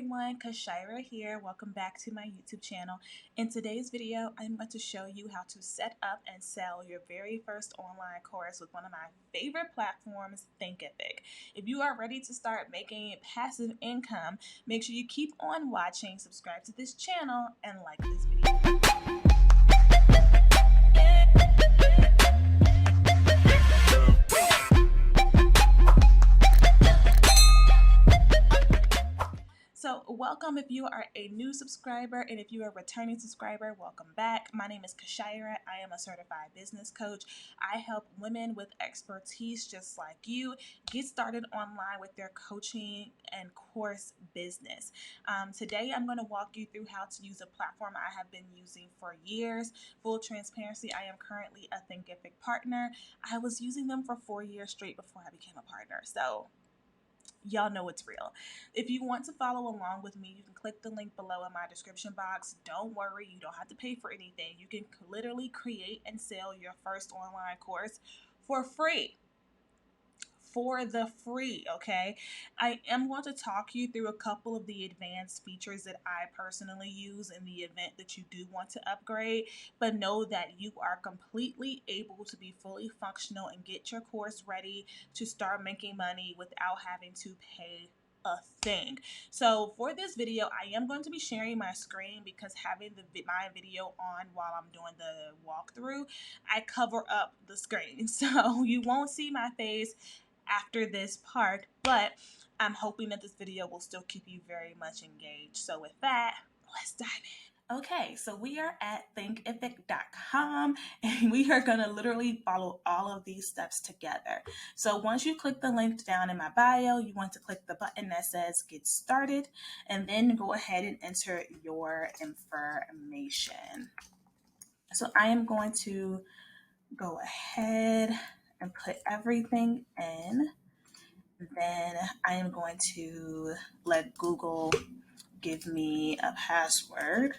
everyone, Kyshira here. Welcome back to my YouTube channel. In today's video, I'm going to show you how to set up and sell your very first online course with one of my favorite platforms, Thinkific. If you are ready to start making passive income, make sure you keep on watching, subscribe to this channel, and like this video. So welcome if you are a new subscriber, and if you are a returning subscriber, welcome back. My name is Kyshira. I am a certified business coach. I help women with expertise just like you get started online with their coaching and course business. Today I'm going to walk you through how to use a platform I have been using for years. Full transparency, I am currently a Thinkific partner. I was using them for 4 years straight before I became a partner. So y'all know it's real. If you want to follow along with me, you can click the link below in my description box. Don't worry, you don't have to pay for anything. You can literally create and sell your first online course for free. Okay? I am going to talk you through a couple of the advanced features that I personally use in the event that you do want to upgrade, but know that you are completely able to be fully functional and get your course ready to start making money without having to pay a thing. So for this video, I am going to be sharing my screen because having my video on while I'm doing the walkthrough, I cover up the screen. So you won't see my face after this part, but I'm hoping that this video will still keep you very much engaged. So with that, let's dive in. Okay, so we are at thinkific.com and we are going to literally follow all of these steps together. So once you click the link down in my bio, you want to click the button that says get started and then go ahead and enter your information. So I am going to go ahead and put everything in. Then I am going to let Google give me a password.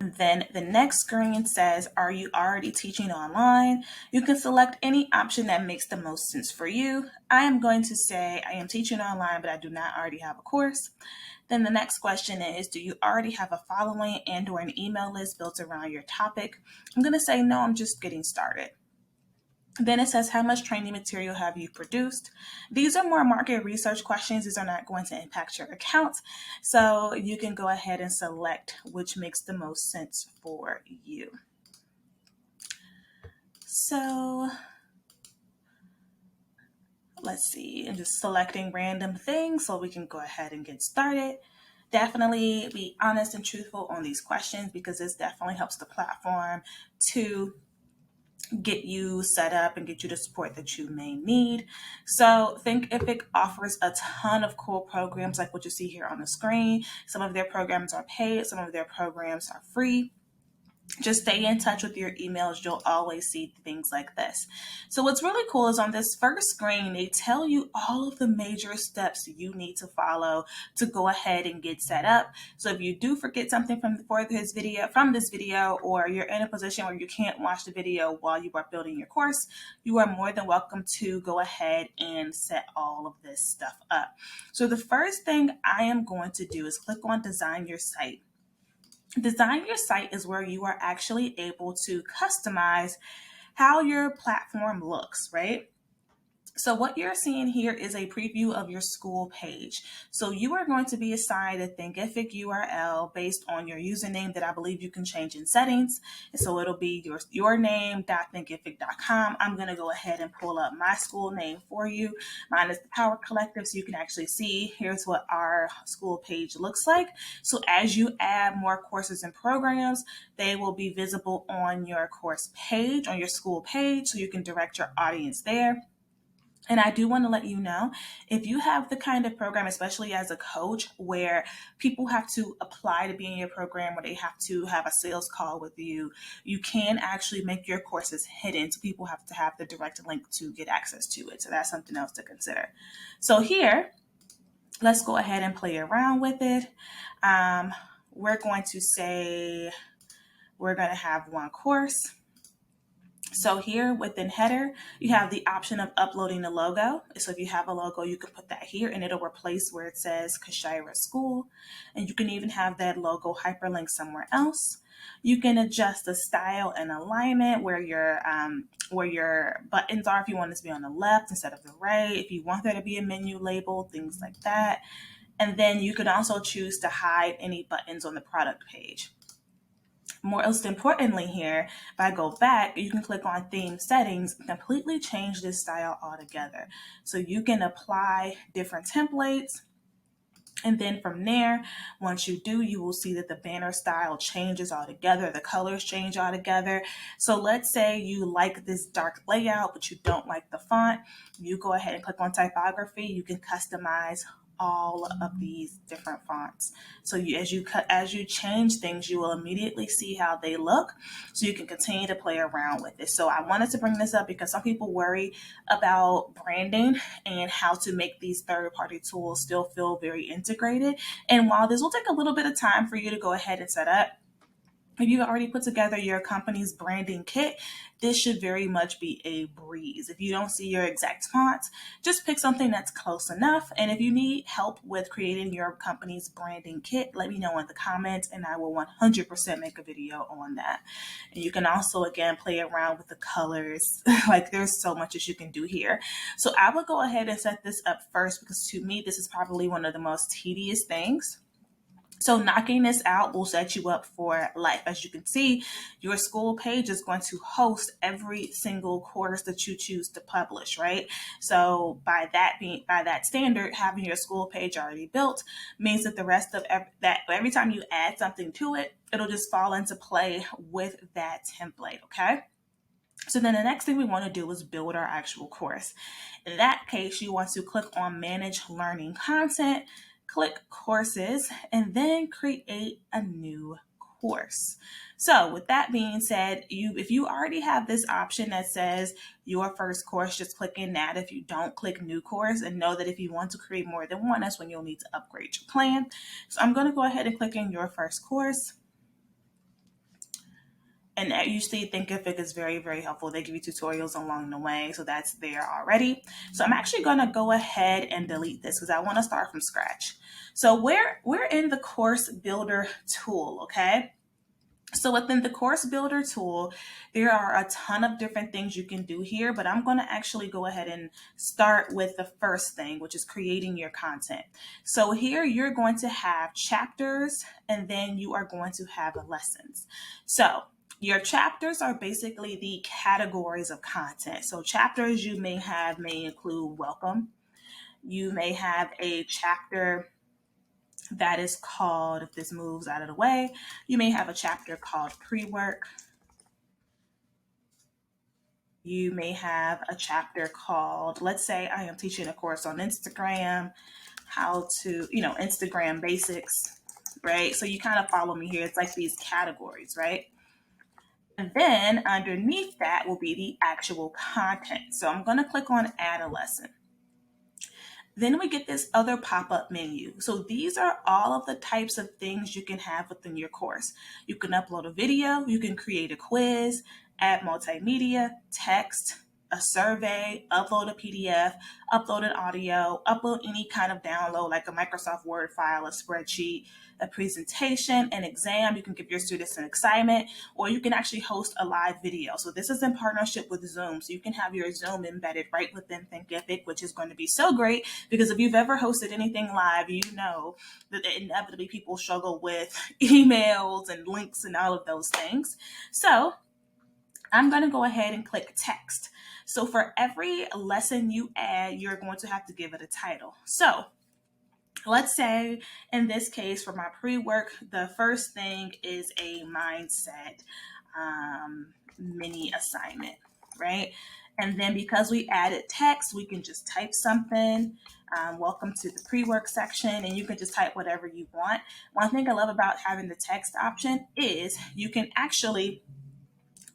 Then the next screen says, are you already teaching online? You can select any option that makes the most sense for you. I am going to say I am teaching online, but I do not already have a course. Then the next question is, do you already have a following and or an email list built around your topic? I'm going to say, no, I'm just getting started. Then it says, how much training material have you produced? These are more market research questions. These are not going to impact your account. So you can go ahead and select which makes the most sense for you. So let's see, I'm just selecting random things so we can go ahead and get started. Definitely be honest and truthful on these questions because this definitely helps the platform to get you set up and get you the support that you may need. So Thinkific offers a ton of cool programs like what you see here on the screen. Some of their programs are paid, some of their programs are free. Just stay in touch with your emails. You'll always see things like this. So what's really cool is on this first screen, they tell you all of the major steps you need to follow to go ahead and get set up. So if you do forget something from this video, or you're in a position where you can't watch the video while you are building your course, you are more than welcome to go ahead and set all of this stuff up. So the first thing I am going to do is click on Design Your Site. Design your site is where you are actually able to customize how your platform looks, right? So what you're seeing here is a preview of your school page. So you are going to be assigned a Thinkific URL based on your username that I believe you can change in settings. And so it'll be your name.thinkific.com. I'm going to go ahead and pull up my school name for you. Mine is the Power Collective, so you can actually see here's what our school page looks like. So as you add more courses and programs, they will be visible on your course page, on your school page, so you can direct your audience there. And I do want to let you know, if you have the kind of program, especially as a coach, where people have to apply to be in your program, or they have to have a sales call with you, you can actually make your courses hidden. So people have to have the direct link to get access to it. So that's something else to consider. So here, let's go ahead and play around with it. We're going to say we're going to have one course. So here within header, you have the option of uploading a logo. So if you have a logo, you can put that here and it'll replace where it says Kyshira School. And you can even have that logo hyperlink somewhere else. You can adjust the style and alignment where your buttons are, if you want it to be on the left instead of the right, if you want there to be a menu label, things like that. And then you can also choose to hide any buttons on the product page. Most importantly here, if I go back, you can click on theme settings and completely change this style altogether. So you can apply different templates. And then from there, once you do, you will see that the banner style changes altogether. The colors change altogether. So let's say you like this dark layout, but you don't like the font. You go ahead and click on typography. You can customize all of these different fonts. So as you change things, you will immediately see how they look, so you can continue to play around with it. So I wanted to bring this up because some people worry about branding and how to make these third-party tools still feel very integrated. And while this will take a little bit of time for you to go ahead and set up, if you've already put together your company's branding kit, this should very much be a breeze. If you don't see your exact fonts, just pick something that's close enough. And if you need help with creating your company's branding kit, let me know in the comments and I will 100% make a video on that. And you can also, again, play around with the colors. Like there's so much that you can do here. So I will go ahead and set this up first because to me, this is probably one of the most tedious things. So knocking this out will set you up for life. As you can see, your school page is going to host every single course that you choose to publish, right? So by that standard, having your school page already built means that the rest of every time you add something to it, it'll just fall into play with that template, okay? So then the next thing we want to do is build our actual course. In that case, you want to click on Manage Learning Content, click Courses, and then create a new course. So with that being said, if you already have this option that says your first course, just click in that. If you don't, click New Course, and know that if you want to create more than one, that's when you'll need to upgrade your plan. So I'm going to go ahead and click in Your First Course. And usually Thinkific is very, very helpful. They give you tutorials along the way, so that's there already. So I'm actually going to go ahead and delete this because I want to start from scratch. So we're in the Course Builder tool, okay? So within the Course Builder tool, there are a ton of different things you can do here, but I'm going to actually go ahead and start with the first thing, which is creating your content. So here you're going to have chapters, and then you are going to have lessons. So your chapters are basically the categories of content. So chapters you may include welcome. You may have a chapter that is called, if this moves out of the way, you may have a chapter called pre-work. You may have a chapter called, let's say I am teaching a course on Instagram, how to, Instagram basics, right? So you kind of follow me here. It's like these categories, right? And then underneath that will be the actual content. So I'm going to click on Add a Lesson. Then we get this other pop-up menu. So these are all of the types of things you can have within your course. You can upload a video, you can create a quiz, add multimedia, text, a survey, upload a PDF, upload an audio, upload any kind of download like a Microsoft Word file, a spreadsheet, a presentation, an exam. You can give your students an assignment, or you can actually host a live video. So this is in partnership with Zoom. So you can have your Zoom embedded right within Thinkific, which is going to be so great because if you've ever hosted anything live, you know that inevitably people struggle with emails and links and all of those things. So I'm going to go ahead and click text. So for every lesson you add, you're going to have to give it a title. So let's say in this case for my pre-work, the first thing is a mindset mini assignment, right? And then because we added text, we can just type something. Welcome to the pre-work section, and you can just type whatever you want. One thing I love about having the text option is you can actually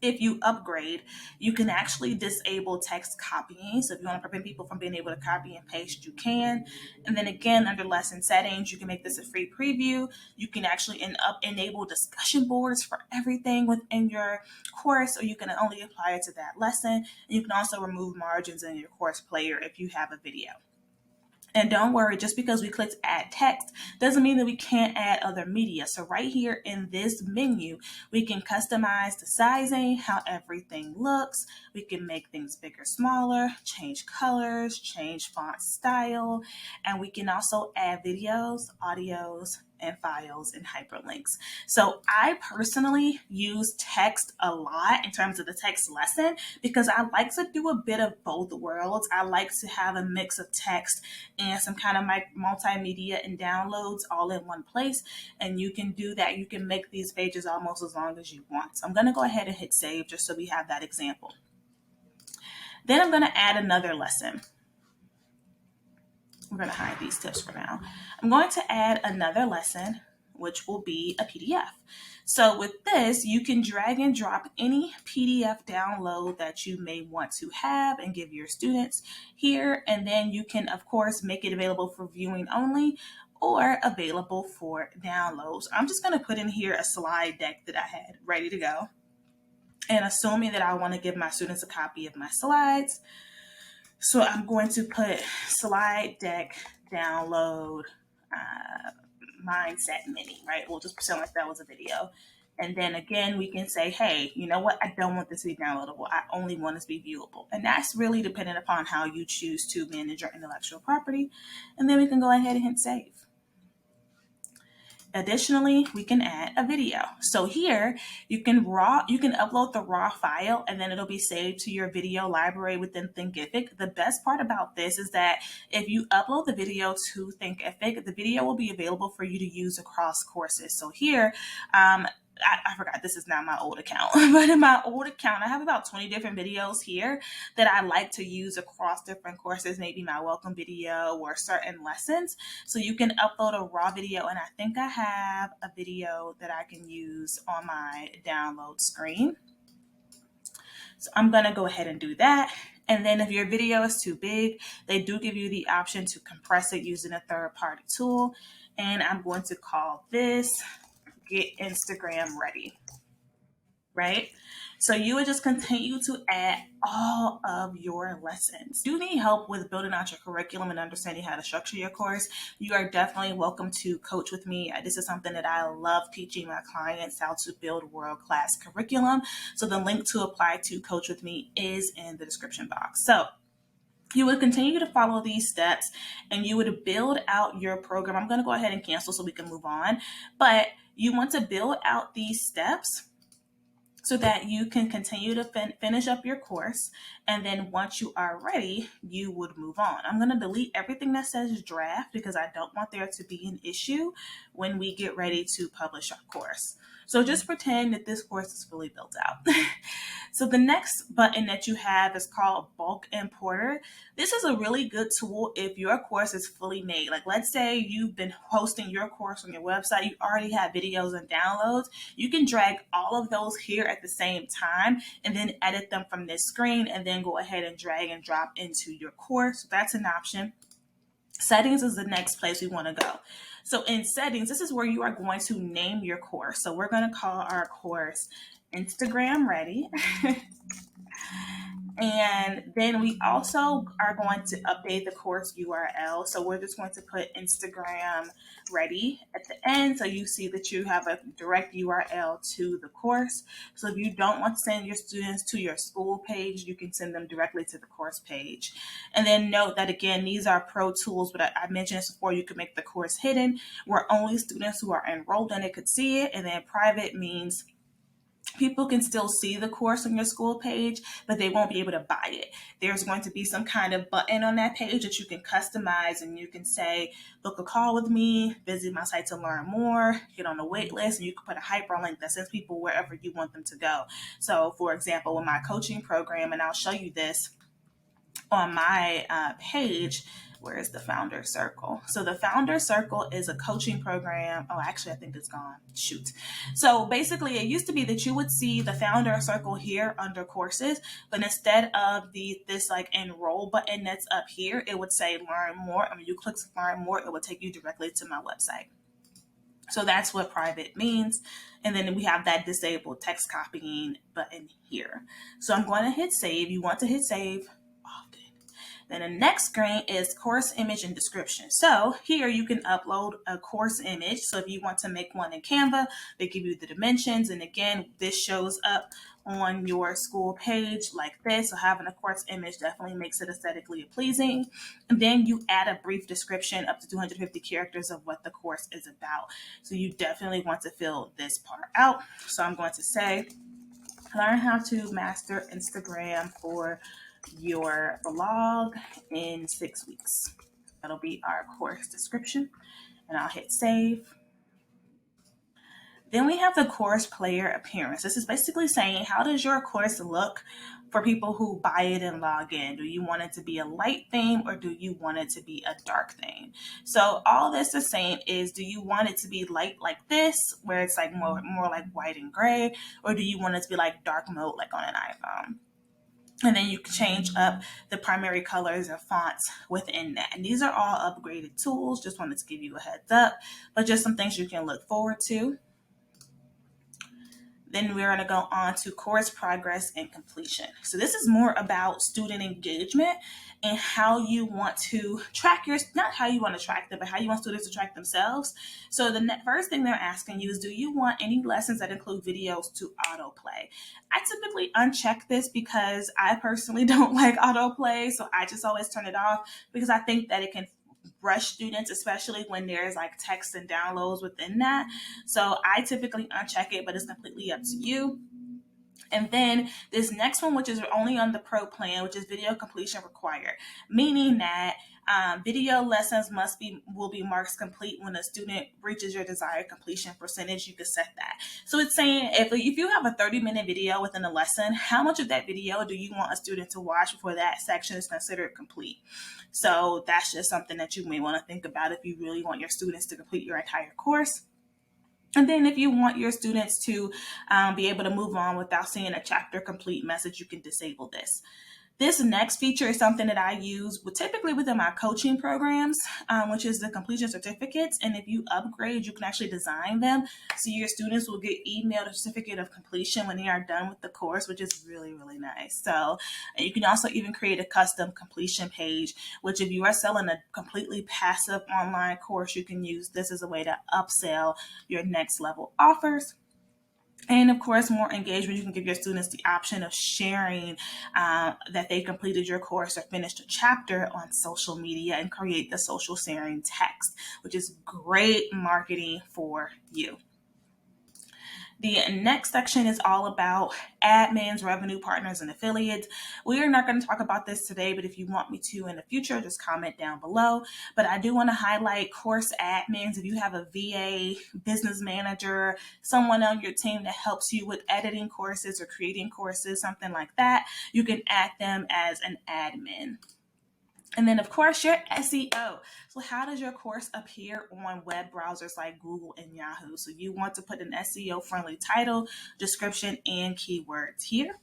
If you upgrade, you can actually disable text copying. So if you want to prevent people from being able to copy and paste, you can. And then again, under lesson settings, you can make this a free preview. You can actually enable discussion boards for everything within your course, or you can only apply it to that lesson. And you can also remove margins in your course player if you have a video. And don't worry, just because we clicked add text doesn't mean that we can't add other media. So right here in this menu, we can customize the sizing, how everything looks. We can make things bigger, smaller, change colors, change font style, and we can also add videos, audios, and files and hyperlinks. So I personally use text a lot in terms of the text lesson because I like to do a bit of both worlds. I like to have a mix of text and some kind of multimedia and downloads all in one place. And you can do that. You can make these pages almost as long as you want. So I'm going to go ahead and hit save just so we have that example. Then I'm going to add another lesson. We're going to hide these tips for now. I'm going to add another lesson, which will be a PDF. So with this, you can drag and drop any PDF download that you may want to have and give your students here. And then you can, of course, make it available for viewing only or available for downloads. I'm just going to put in here a slide deck that I had ready to go. And assuming that I want to give my students a copy of my slides, so I'm going to put slide deck download mindset mini, right? We'll just pretend like that was a video. And then again, we can say, hey, you know what? I don't want this to be downloadable. I only want it to be viewable. And that's really dependent upon how you choose to manage your intellectual property. And then we can go ahead and hit save. Additionally, we can add a video. So here you can upload the raw file and then it'll be saved to your video library within Thinkific. The best part about this is that if you upload the video to Thinkific, the video will be available for you to use across courses. So here, I forgot this is not my old account, but in my old account, I have about 20 different videos here that I like to use across different courses, maybe my welcome video or certain lessons. So you can upload a raw video, and I think I have a video that I can use on my download screen. So I'm going to go ahead and do that. And then if your video is too big, they do give you the option to compress it using a third-party tool. And I'm going to call this Get Instagram Ready, right? So you would just continue to add all of your lessons. If you need help with building out your curriculum and understanding how to structure your course, you are definitely welcome to coach with me. This is something that I love teaching my clients, how to build world-class curriculum. So the link to apply to coach with me is in the description box. So you would continue to follow these steps and you would build out your program. I'm going to go ahead and cancel so we can move on. But you want to build out these steps so that you can continue to finish up your course. And then once you are ready, you would move on. I'm going to delete everything that says draft because I don't want there to be an issue when we get ready to publish our course. So just pretend that this course is fully built out. So the next button that you have is called Bulk Importer. This is a really good tool if your course is fully made. Like let's say you've been hosting your course on your website, you already have videos and downloads. You can drag all of those here at the same time and then edit them from this screen and then go ahead and drag and drop into your course. So that's an option. Settings is the next place we want to go. So in settings, this is where you are going to name your course. So we're going to call our course Instagram Ready. And then we also are going to update the course URL. So we're just going to put Instagram Ready at the end. So you see that you have a direct URL to the course. So if you don't want to send your students to your school page, you can send them directly to the course page. And then note that again, these are pro tools, but I mentioned this before, you can make the course hidden where only students who are enrolled in it could see it. And then private means people can still see the course on your school page, but they won't be able to buy it. There's going to be some kind of button on that page that you can customize, and you can say, book a call with me, visit my site to learn more, get on the wait list, and you can put a hyperlink that sends people wherever you want them to go. So for example, with my coaching program, and I'll show you this on my page, where is the Founder Circle? So the Founder Circle is a coaching program. Oh, actually, I think it's gone. Shoot. So basically, it used to be that you would see the Founder Circle here under courses, but instead of this like enroll button that's up here, it would say learn more. I mean, you click learn more, it will take you directly to my website. So that's what private means. And then we have that disabled text copying button here. So I'm going to hit save. You want to hit save often. Then the next screen is course image and description. So here you can upload a course image. So if you want to make one in Canva, they give you the dimensions. And again, this shows up on your school page like this. So having a course image definitely makes it aesthetically pleasing. And then you add a brief description up to 250 characters of what the course is about. So you definitely want to fill this part out. So I'm going to say, learn how to master Instagram for your blog in 6 weeks. That'll be our course description, and I'll hit save. Then we have the course player appearance. This is basically saying, how does your course look for people who buy it and log in? Do you want it to be a light theme or do you want it to be a dark theme? So all this is saying is, do you want it to be light like this, where it's like more like white and gray, or do you want it to be like dark mode like on an iPhone? And then you can change up the primary colors and fonts within that. And these are all upgraded tools. Just wanted to give you a heads up, but just some things you can look forward to. Then we're going to go on to course progress and completion. So this is more about student engagement and how you want to track not how you want to track them, but how you want students to track themselves. So the first thing they're asking you is, do you want any lessons that include videos to autoplay? I typically uncheck this because I personally don't like autoplay. So I just always turn it off because I think that it can rush students, especially when there's like text and downloads within that. So I typically uncheck it, but it's completely up to you. And then this next one, which is only on the pro plan, which is video completion required, meaning that video lessons will be marked complete when a student reaches your desired completion percentage. You can set that. So it's saying if you have a 30-minute video within a lesson, how much of that video do you want a student to watch before that section is considered complete? So that's just something that you may want to think about if you really want your students to complete your entire course. And then if you want your students to be able to move on without seeing a chapter complete message, you can disable this. This next feature is something that I use typically within my coaching programs, which is the completion certificates. And if you upgrade, you can actually design them. So your students will get emailed a certificate of completion when they are done with the course, which is really, really nice. So you can also even create a custom completion page, which if you are selling a completely passive online course, you can use this as a way to upsell your next level offers. And of course, more engagement. You can give your students the option of sharing that they completed your course or finished a chapter on social media and create the social sharing text, which is great marketing for you. The next section is all about admins, revenue partners, and affiliates. We are not going to talk about this today, but if you want me to in the future, just comment down below. But I do want to highlight course admins. If you have a VA, business manager, someone on your team that helps you with editing courses or creating courses, something like that, you can add them as an admin. And then, of course, your SEO. So how does your course appear on web browsers like Google and Yahoo? So you want to put an SEO-friendly title, description, and keywords here.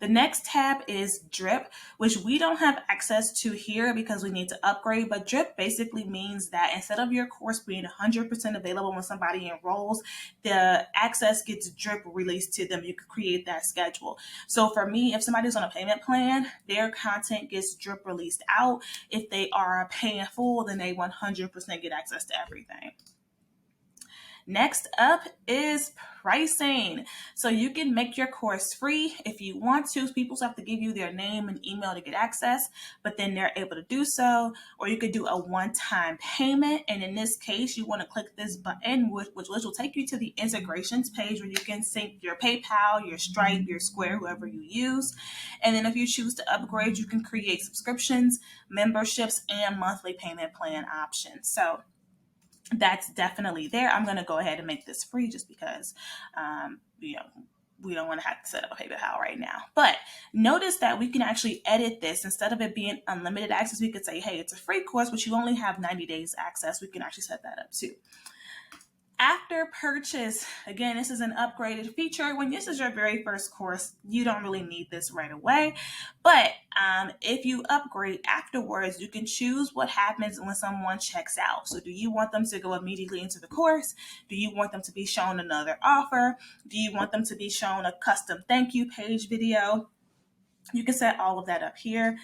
The next tab is Drip, which we don't have access to here because we need to upgrade, but Drip basically means that instead of your course being 100% available when somebody enrolls, the access gets Drip released to them. You can create that schedule. So for me, if somebody's on a payment plan, their content gets Drip released out. If they are paying full, then they 100% get access to everything. Next up is pricing. So you can make your course free if you want to. People have to give you their name and email to get access, but then they're able to do so. Or you could do a one-time payment. And in this case, you want to click this button, which will take you to the integrations page where you can sync your PayPal, your Stripe, your Square, whoever you use. And then if you choose to upgrade, you can create subscriptions, memberships, and monthly payment plan options. So that's definitely there. I'm going to go ahead and make this free just because, we don't want to have to set up a PayPal right now. But notice that we can actually edit this. Instead of it being unlimited access, we could say, hey, it's a free course, but you only have 90 days access. We can actually set that up too. After purchase, again, this is an upgraded feature. When this is your very first course, you don't really need this right away. But if you upgrade afterwards, you can choose what happens when someone checks out. So do you want them to go immediately into the course? Do you want them to be shown another offer? Do you want them to be shown a custom thank you page video? You can set all of that up here.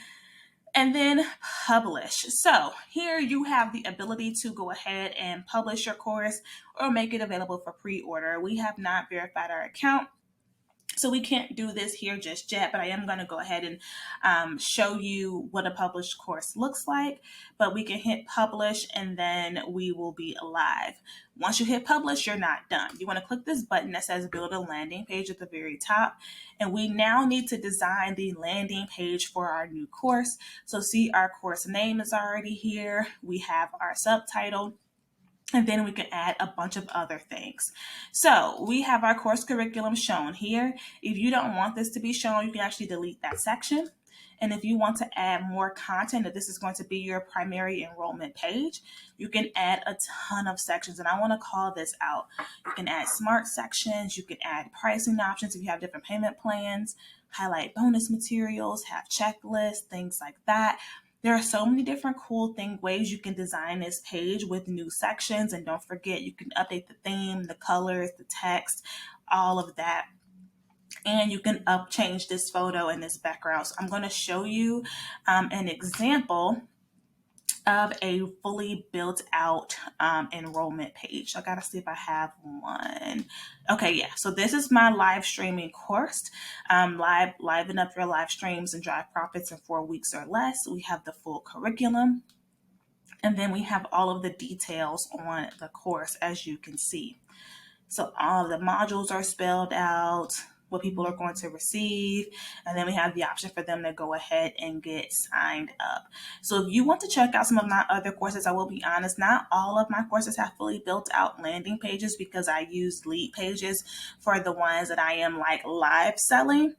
And then publish. So here you have the ability to go ahead and publish your course or make it available for pre-order. We have not verified our account, so we can't do this here just yet, but I am going to go ahead and show you what a published course looks like. But we can hit publish and then we will be live. Once you hit publish, you're not done. You want to click this button that says build a landing page at the very top. And we now need to design the landing page for our new course. So see, our course name is already here. We have our subtitle. And then we can add a bunch of other things. So we have our course curriculum shown here. If you don't want this to be shown, you can actually delete that section. And if you want to add more content, if this is going to be your primary enrollment page, you can add a ton of sections. And I want to call this out. You can add smart sections. You can add pricing options if you have different payment plans, highlight bonus materials, have checklists, things like that. There are so many different cool ways you can design this page with new sections. And don't forget, you can update the theme, the colors, the text, all of that. And you can change this photo and this background. So I'm going to show you an example of a fully built out enrollment page. I gotta see if I have one. Okay, yeah. So this is my live streaming course. Liven up your live streams and drive profits in 4 weeks or less. We have the full curriculum. And then we have all of the details on the course, as you can see. So all the modules are spelled out, what people are going to receive, and then we have the option for them to go ahead and get signed up. So if you want to check out some of my other courses, I will be honest, not all of my courses have fully built out landing pages because I use lead pages for the ones that I am like live selling.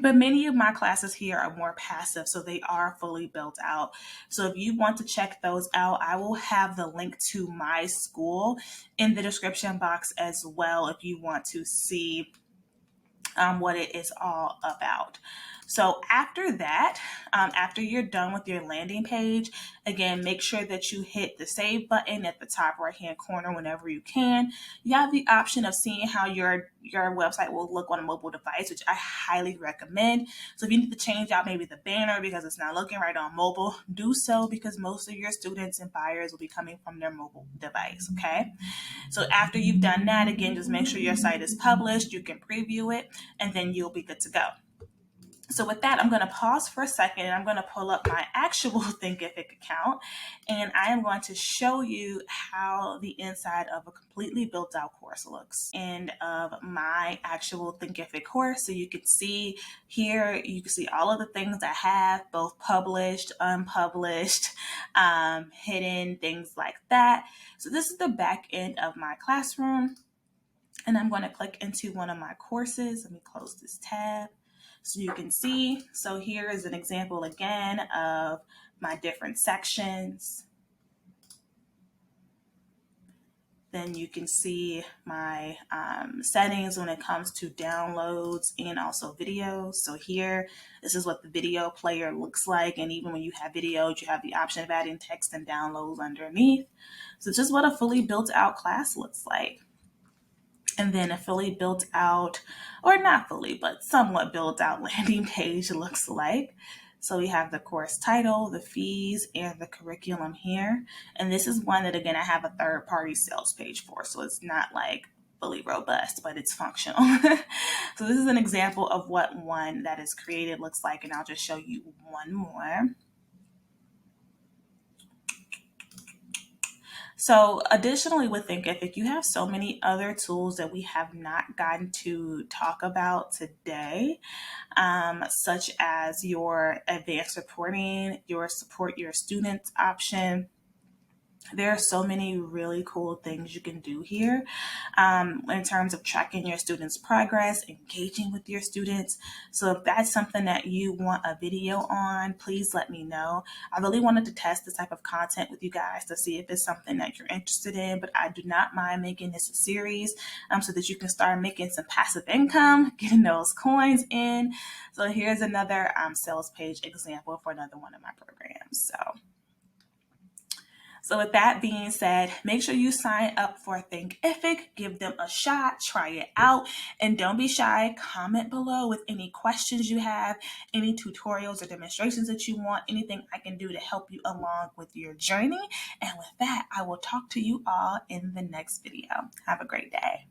But many of my classes here are more passive, so they are fully built out. So if you want to check those out, I will have the link to my school in the description box as well if you want to see what it is all about. So after that, after you're done with your landing page, again, make sure that you hit the save button at the top right-hand corner whenever you can. You have the option of seeing how your website will look on a mobile device, which I highly recommend. So if you need to change out maybe the banner because it's not looking right on mobile, do so because most of your students and buyers will be coming from their mobile device, okay? So after you've done that, again, just make sure your site is published. You can preview it, and then you'll be good to go. So with that, I'm going to pause for a second and I'm going to pull up my actual Thinkific account and I am going to show you how the inside of a completely built out course looks. And of my actual Thinkific course. So you can see here, you can see all of the things I have, both published, unpublished, hidden, things like that. So this is the back end of my classroom. And I'm going to click into one of my courses. Let me close this tab. So you can see, so here is an example again of my different sections. Then you can see my settings when it comes to downloads and also videos. So here, this is what the video player looks like. And even when you have videos, you have the option of adding text and downloads underneath. So just what a fully built out class looks like. And then a fully built out, or not fully, but somewhat built out landing page looks like. So we have the course title, the fees, and the curriculum here. And this is one that, again, I have a third-party sales page for. So it's not like fully robust, but it's functional. So this is an example of what one that is created looks like. And I'll just show you one more. So additionally with Thinkific, you have so many other tools that we have not gotten to talk about today, such as your advanced reporting, your support your students option, There are so many really cool things you can do here in terms of tracking your students' progress, engaging with your students. So if that's something that you want a video on, please let me know. I really wanted to test this type of content with you guys to see if it's something that you're interested in, but I do not mind making this a series so that you can start making some passive income, getting those coins in. So here's another sales page example for another one of my programs. So with that being said, make sure you sign up for Thinkific, give them a shot, try it out, and don't be shy. Comment below with any questions you have, any tutorials or demonstrations that you want, anything I can do to help you along with your journey. And with that, I will talk to you all in the next video. Have a great day.